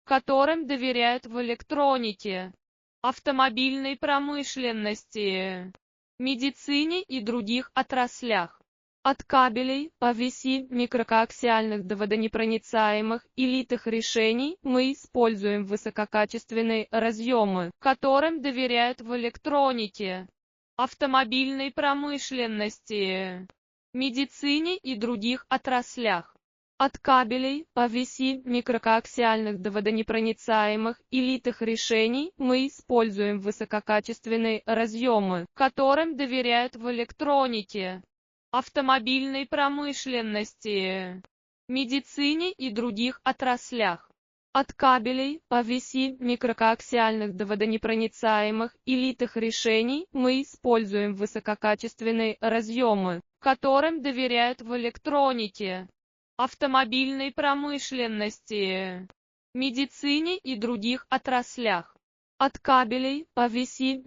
которым доверяют в электронике, автомобильной промышленности, медицине и других отраслях. От кабелей, PVC, микрокоаксиальных до водонепроницаемых и литых решений мы используем высококачественные разъемы, которым доверяют в электронике, автомобильной промышленности, медицине и других отраслях. От кабелей, PVC, микрокоаксиальных до водонепроницаемых и литых решений мы используем высококачественные разъемы, которым доверяют в электронике, автомобильной промышленности, медицине и других отраслях. От кабелей, PVC, микрокоаксиальных до водонепроницаемых и литых решений мы используем высококачественные разъемы, которым доверяют в электронике, автомобильной промышленности, медицине и других отраслях. От кабелей, PVC,